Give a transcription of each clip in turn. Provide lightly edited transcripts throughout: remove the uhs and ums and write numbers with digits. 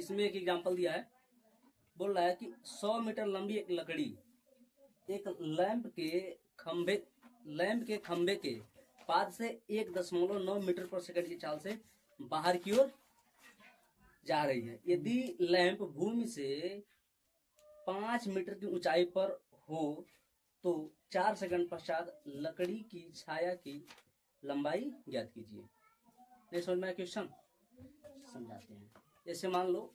इसमें एक एग्जांपल दिया है, बोल रहा है कि 100 मीटर लंबी एक लकड़ी एक लैंप के खंभे के पाद से 1.9 मीटर पर सेकंड की चाल से बाहर की ओर जा रही है। यदि लैंप भूमि से 5 मीटर की ऊंचाई पर हो तो 4 सेकंड पश्चात लकड़ी की छाया की लंबाई ज्ञात कीजिए। नहीं समझ में आया क्वेश्चन? समझाते हैं। जैसे मान लो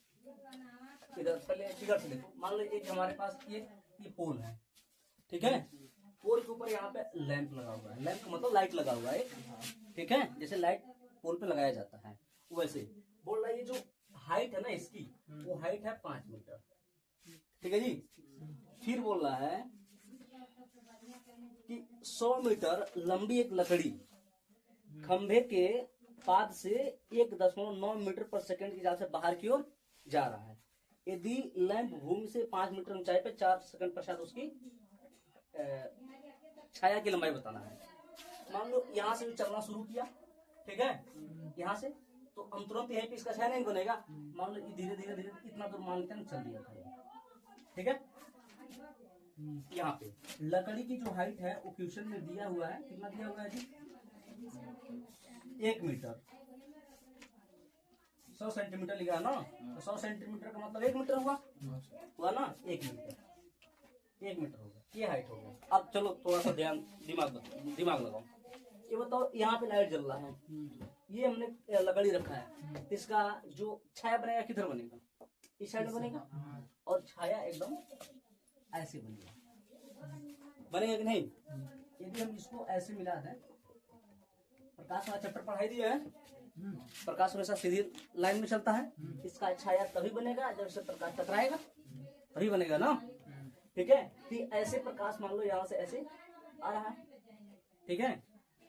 इधर पहले फिगर से देखो, मान लो एक हमारे पास ये पोल है, ठीक है। पोल के ऊपर यहाँ पे लैंप लगा हुआ है, लैंप का मतलब लाइट लगा हुआ है, ठीक है। जैसे लाइट पोल पे लगाया जाता है वैसे बोल रहा है ये जो हाइट है ना इसकी, वो हाइट है 5 मीटर, ठीक है जी। फिर बोल रहा है कि 100 मीटर लंबी एक लकड़ी खंभे के पाद से 1.9 मीटर पर सेकंड की चाल से बाहर की ओर जा रहा है। यदि लैंप भूमि से 5 मीटर ऊंचाई पे 4 सेकंड पश्चात उसकी छाया की लंबाई बताना है। मान लो यहाँ से चलना शुरू किया, ठीक है, यहाँ से तो हम तुरंत यहीं पे इसका छाया नहीं बनेगा। मान लो धीरे धीरे धीरे इतना दूर मान लेते हैं चल दिया था, ठीक है। यहाँ पे लकड़ी की जो हाइट है वो क्वेश्चन में दिया हुआ है, कितना दिया हुआ है जी? 1 मीटर। 100 सेंटीमीटर लिखा है ना, तो 100 सेंटीमीटर का मतलब 1 मीटर हुआ ना, 1 मीटर होगा, ये हाइट होगा। अब चलो थोड़ा सा ध्यान दिमाग लगाओ। ये बताओ यहाँ पे लाइट जल रहा है, ये हमने लकड़ी रखा है, इसका जो छाया बनेगा किधर बनेगा? इस साइड बनेगा, और छाया एकदम ऐसे बनेगा कि नहीं? यदि हम इसको ऐसे मिला दें, प्रकाश वाला चैप्टर पढ़ाई दिया है, प्रकाश हमेशा सीधी लाइन में चलता है, इसका छाया तभी बनेगा जब इससे प्रकाश टकराएगा, तभी बनेगा ना, ठीक है। तो ऐसे प्रकाश मान लो यहाँ से ऐसे आ रहा है, ठीक है।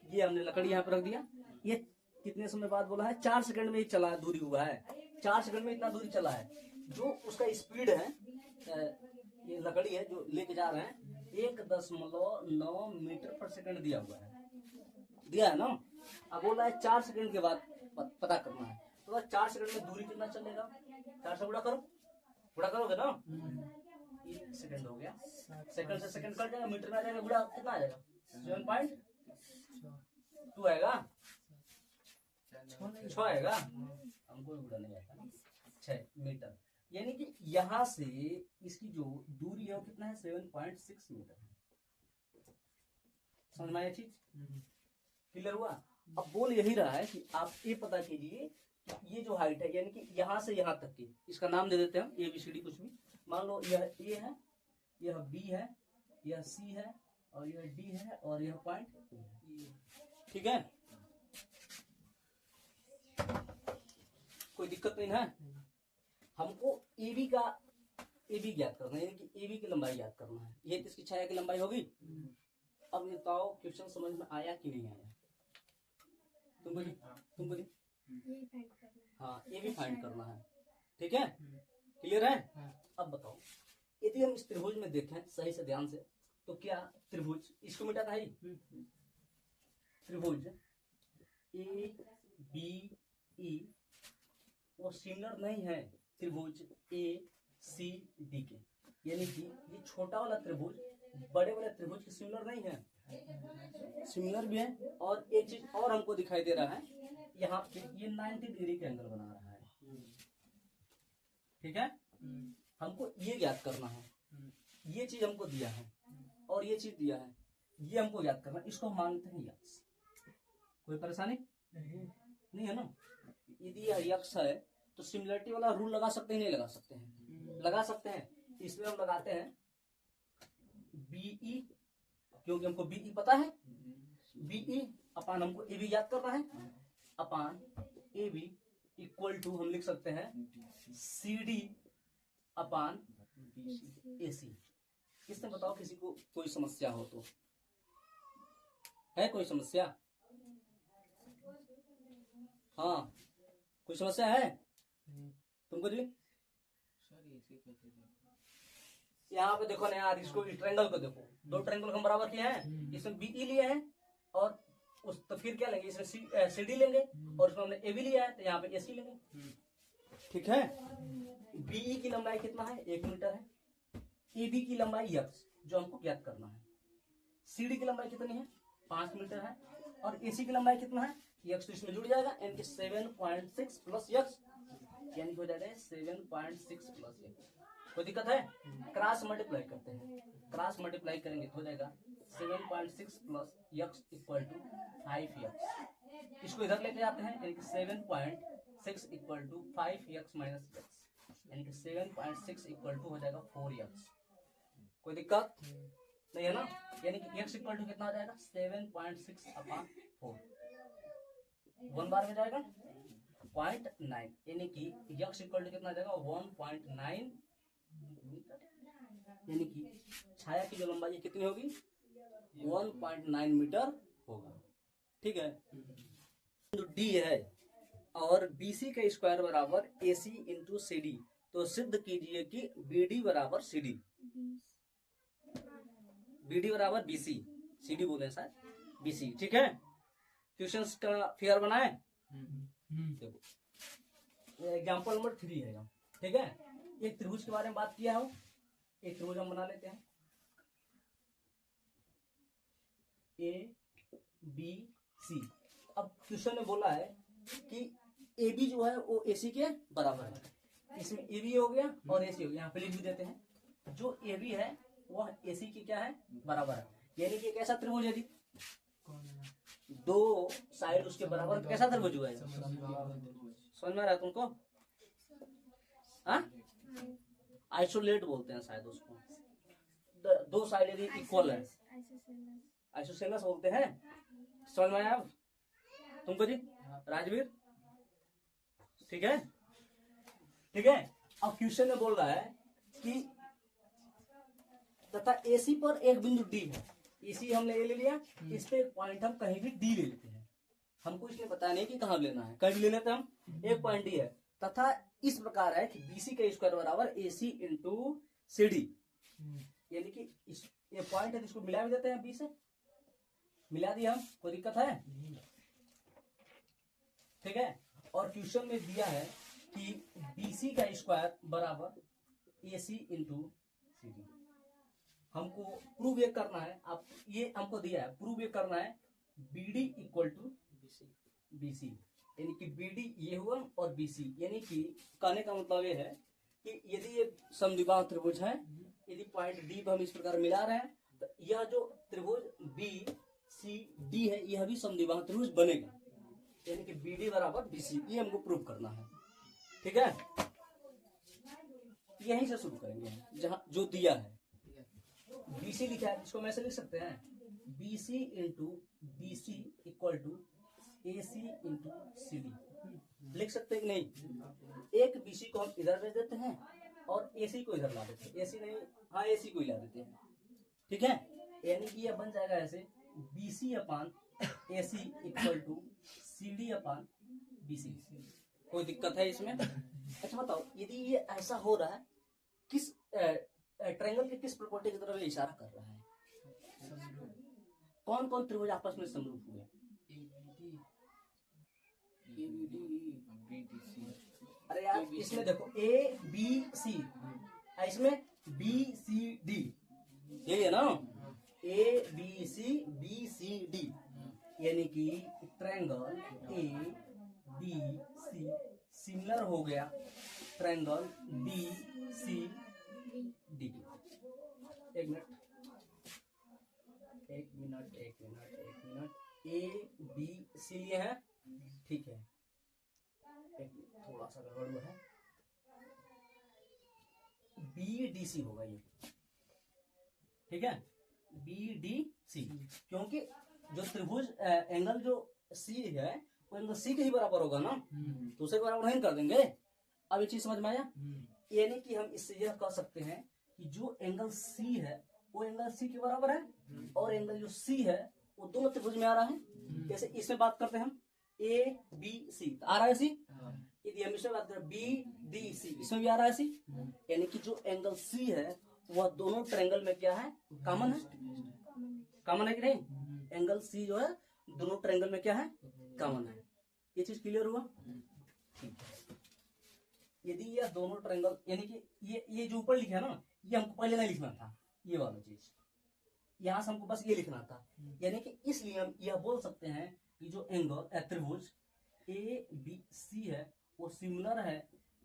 ये हमने लकड़ी यहाँ पर रख दिया, ये कितने समय बाद बोला है? 4 सेकंड में ही चला, दूरी हुआ है 4 सेकंड में इतना दूरी चला है। जो उसका स्पीड है, ये लकड़ी है जो लेके जा रहे हैं, 1.9 मीटर पर सेकंड दिया हुआ है ना। अब बोल रहा है 4 सेकंड के बाद पता करना है, तो 4 सेकंड में दूरी कितना चलेगा? 4 से गुणा करोगे ना, 1 सेकंड हो गया, सेकंड से सेकंड कट जाएगा, मीटर में आ जाएगा, गुणा कितना आ जाएगा? 7.2 आएगा, 6 आएगा, हमको गुणा नहीं आता, 6 मीटर। यानी कि यहाँ से इसकी जो दूरी है वो कितना है? 7.6 मीटर है। समझ में आया चीज? क्लियर हुआ? अब बोल यही रहा है कि आप ये पता कीजिए कि ये जो हाइट है, यानी कि यहाँ से यहाँ तक की, इसका नाम दे देते हैं हम ABCD कुछ भी। मान लो यह A है, यह B है, यह C है, और यह D है, और यह पॉइंट E है, ठीक है। कोई दिक्कत नहीं है? हमको AB ज्ञात करना है, यानी कि AB की लंबाई ज्ञात करना है। ये इसकी छाया की लंबाई होगी। अब ये बताओ क्वेश्चन समझ में आया कि नहीं आया? तुमको जी हाँ, ये भी फाइंड करना है, ठीक है। क्लियर है? अब बताओ, यदि हम इस त्रिभुज में देखें सही से ध्यान से, तो क्या त्रिभुज इसको मिटा था? त्रिभुज ABE वो सिमिलर नहीं है त्रिभुज ACD के, यानी कि ये छोटा वाला त्रिभुज बड़े वाले त्रिभुज के सिमिलर नहीं है, सिमिलर भी है। और एक चीज और हमको दिखाई दे रहा है, यहाँ पे ये 90 डिग्री के एंगल बना रहा है, ठीक है। हमको ये ज्ञात करना है, ये चीज हमको दिया है और ये चीज दिया है, ये हमको ज्ञात करना है। इसको हम मानते हैं यक्स। कोई परेशानी नहीं है ना? यदि यह यक्स है तो सिमिलरिटी वाला रूल लगा सकते हैं? नहीं लगा सकते हैं? लगा सकते हैं। इसमें हम लगाते हैं BE, क्योंकि हमको BE पता है, BE अपान हमको AB याद करना है, अपान AB इक्वल टू हम लिख सकते हैं CD अपान AC। इसमें बताओ किसी को कोई समस्या हो तो? है कोई समस्या? हाँ, कोई समस्या है तुमको जी? यहाँ पे देखो ना यार, इसको ट्रायंगल को देखो, 2 ट्रायंगल हम बराबर किए हैं, इसमें BE लिए हैं, और उस तो फिर क्या लेंगे? इसमें CD लेंगे, और इसमें हमने AB लिया है तो यहाँ पे AC लेंगे, ठीक है। बीई की लंबाई कितना है, 1 मीटर है। एबी की लंबाई x जो हमको ज्ञात करना है। सीडी की लंबाई कितनी है, 5 मीटर है। और एसी की लंबाई कितना है, x तो इसमें जुड़ जाएगा, यानी कि 7.6 प्लस x, यानी कि हो जाएगा 7.6 प्लस x। कोई दिक्कत है? क्रॉस मल्टीप्लाई करते हैं, क्रॉस मल्टीप्लाई करेंगे तो हो जाएगा 7.6 plus x equal to 5x। इसको इधर लेके जाते हैं, यानी कि 7.6 equal to 5x minus x, यानी कि 7.6 इक्वल टू हो जाएगा 4x। कोई दिक्कत नहीं है ना? यानी कि x इक्वल टू कितना आ जाएगा, 7.6 अपॉन 4, 1 बार में जाएगा 0.9, यानी कि x इक्वल टू कितना आ जाएगा 1.9 मीटर, यानी कि छाया की जो लंबाई कितनी होगी, 1.9 मीटर होगा। ठीक है। जो d है और BC का स्क्वायर बराबर AC इंटू CD, तो सिद्ध कीजिए कि BD बराबर CD, BD बराबर BC, CD बोले सर BC। ठीक है। क्वेश्चंस का फिगर बनाए। देखो एग्जांपल नंबर 3 है यहाँ। ठीक है। एक त्रिभुज के बारे में बात किया हो, एक त्रिभुज हम बना लेते हैं, ABC। अब क्वेश्चन में बोला है कि AB जो है वो AC के बराबर है। इसमें AB हो गया और AC हो गया, यहाँ पे लिख भी देते हैं। जो AB है वह AC के क्या है, बराबर है। यानी कि एक ऐसा त्रिभुज है, दो साइड उसके बराबर, कैसा त्रिभुज हुआ है? समझ में आ रहा है तुमको? आइसोलेट बोलते हैं शायद उसको। दो साइड यदि इक्वल है, आइसोसेलेस बोलते हैं। समझ में आया तुमको जी, राजवीर? ठीक है, ठीक है। अब क्वेश्चन में बोल रहा है कि तथा AC पर एक बिंदु D है। AC हमने ए ले लिया, इस पे एक पॉइंट हम कहीं भी D ले लेते हैं। हमको इसलिए पता नहीं कि कहाँ लेना है, कहीं भी ले लेते हैं हम। एक पॉइंट D है तथा इस प्रकार है कि BC का स्क्वायर बराबर AC इंटू CD, यानी कि ये पॉइंट है, इसको मिला भी देते हैं, B से मिला दिया हम, कोई दिक्कत है? ठीक है। और क्वेश्चन में दिया है कि BC का स्क्वायर बराबर AC इंटू CD। हमको प्रूव ये करना है, आप ये हमको दिया है, प्रूव ये करना है BD इक्वल टू BC, यानी कि BD ये हुआ और BC, यानी कि कहने का मतलब ये है कि यदि ये समद्विबाहु त्रिभुज है, यदि पॉइंट D पर हम इस प्रकार मिला रहे हैं, तो यह जो त्रिभुज BCD है यह भी समद्विबाहु त्रिभुज बनेगा, यानी कि BD बराबर BC, ये हमको प्रूव करना है। ठीक है। यहीं से शुरू करेंगे, जहां जो दिया है BC लिखा है, इसको मैं ऐसे लिख सकते हैं, BC into BC equal to AC into CD। लिख सकते हैं कि नहीं? एक BC को हम इधर भेज देते हैं और AC को इधर ला देते हैं, AC नहीं, हाँ AC को ही ला देते हैं। ठीक है। यानी कि यह बन जाएगा ऐसे, BC upon AC equal to CD upon BC। कोई दिक्कत है इसमें? अच्छा बताओ, यदि ये ऐसा हो रहा है, किस ट्रायंगल के किस प्रॉपर्टी की तरफ इशारा कर रहा है? कौन कौन त्रिभुज आपस में समरूप हुए? अरे यार इसमें देखो ABC, इसमें BCD, यही है ना? ABCBCD, यानी कि ट्रायंगल ABC सिमिलर हो गया ट्रायंगल BCD। एक मिनट ABC लिए है, ठीक है। थोड़ा सा गड़बड़ हुआ है, BDC होगा ये। ठीक है, BDC, क्योंकि जो त्रिभुज एंगल जो C है वो एंगल C के ही बराबर होगा ना, तो उसे बराबर नहीं कर देंगे। अब ये चीज समझ में आया? यानी कि हम इससे यह कह सकते हैं कि जो एंगल C है वो एंगल C के बराबर है, और एंगल जो C है वो दोनों त्रिभुज में आ रहा है। जैसे इसमें बात करते हैं हम ABC, आ रहा है C। यदि हम इसमें बात करें BDC, इसमें भी आ रहा है C, यानी कि जो एंगल C है वह दोनों ट्रायंगल में क्या है, कॉमन है। कॉमन है कि नहीं? एंगल C जो है दोनों ट्रायंगल में क्या है, कॉमन है। ये चीज क्लियर हुआ? ठीक है। यदि ये दोनों ट्रायंगल, यानी कि ये जो ऊपर लिखा है ना, ये हमको पहले नहीं लिखना था, ये वाला चीज यहाँ से हमको बस ये लिखना था। यानी कि इसलिए हम यह बोल सकते हैं कि जो एंगल त्रिभुज ए बी सी है वो सिमिलर है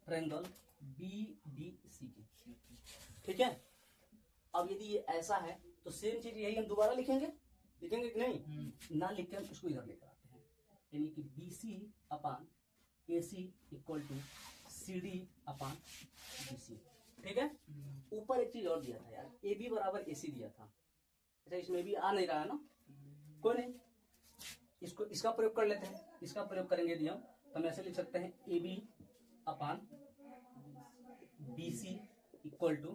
ट्रायंगल बी डी सी की। ठीक है, अब यदि ये ऐसा है तो सेम चीज यही हम दोबारा लिखेंगे कि नहीं? ना लिख के हम इसको इधर लेकर आते हैं, यानी कि B C upon A C equal to C D upon B C. ठीक है, ऊपर एक चीज और दिया था यार, ए बी बराबर ए सी दिया था। अच्छा, इसमें भी आ नहीं रहा है ना, कोई नहीं, इसको इसका प्रयोग कर लेते हैं। इसका प्रयोग करेंगे यदि हम, तो हम ऐसे लिख सकते हैं A B upon B C equal to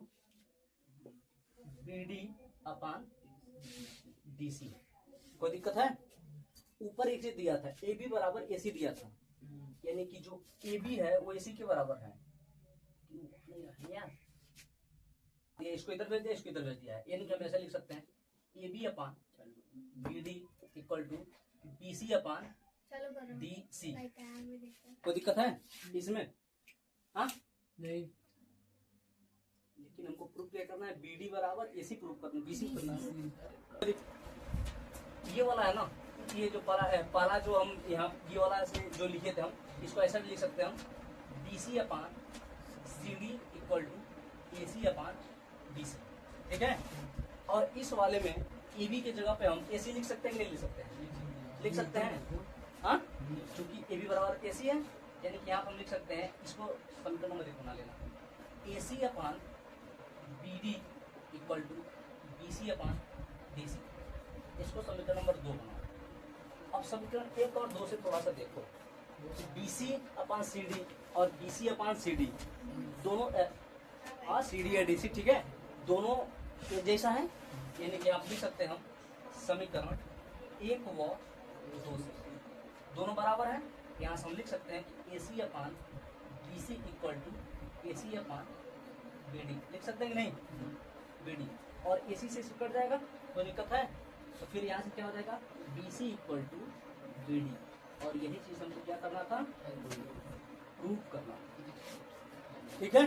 B D upon D C. कोई दिक्कत है? ऊपर एक चीज दिया था, ए बी बराबर ए सी दिया था, यानी कि जो ए बी है वो ए सी के बराबर है। ये इसको इधर भेज दिया, इसको इधर भेज दिया है, यानी कि हम ऐसा लिख सकते हैं A B upon B D equal to B C upon D C. कोई दिक्कत है इसमें? हाँ नहीं, लेकिन हमको प्रूफ क्या करना है, बी डी बराबर ए सी प्रूफ करना, बी सी करना है। ये वाला है ना, ये जो पहला जो हम यहाँ ये वाला से जो लिखे थे हम, इसको ऐसा भी लिख सकते हैं हम B C upon C D equal to A C upon D C. ठीक है, और इस वाले में ए बी के जगह पे हम ए सी लिख सकते हैं, नहीं लिख सकते हैं? लिख सकते हैं, हाँ, क्योंकि ए बी बराबर ए सी है, यानी कि यहाँ हम लिख सकते हैं, इसको समीकरण नंबर एक बना लेना, A C upon B D equal to B C upon D C. इसको समीकरण नंबर 2 बनाओ। अब समीकरण 1 और 2 से थोड़ा सा देखो, B C upon C D और B C upon C D दोनों, हाँ सी डी या डी सी, ठीक है, दोनों एक जैसा है, यानी कि आप लिख सकते हैं हम समीकरण 1 व 2 से दोनों बराबर है। यहाँ से हम लिख सकते हैं कि A C upon B C equal to A C upon B D, लिख सकते हैं कि नहीं? बी डी, और ए सी से कट जाएगा, कोई दिक्कत है? तो फिर यहाँ से क्या हो जाएगा, B C equal to B D, और यही चीज हमको क्या करना था, प्रूफ करना। ठीक है।